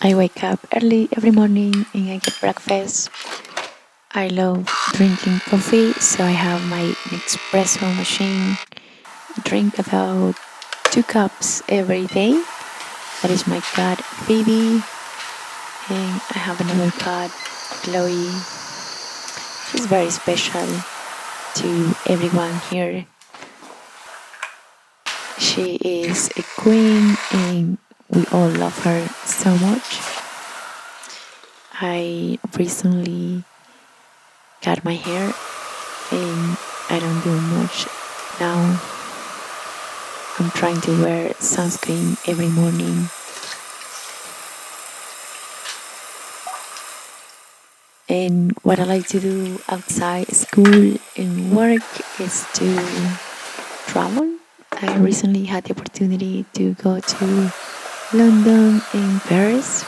I wake up early every morning and I get breakfast. I love drinking coffee, so I have my espresso machine. Drink about 2 cups every day. That is my cat Phoebe, and I have another cat, Chloe. She's very special to everyone here. She is a queen, and we all love her so much. I recently cut my hair, and I don't do much now. I'm trying to wear sunscreen every morning. And what I like to do outside school and work is to travel. I recently had the opportunity to go to London and Paris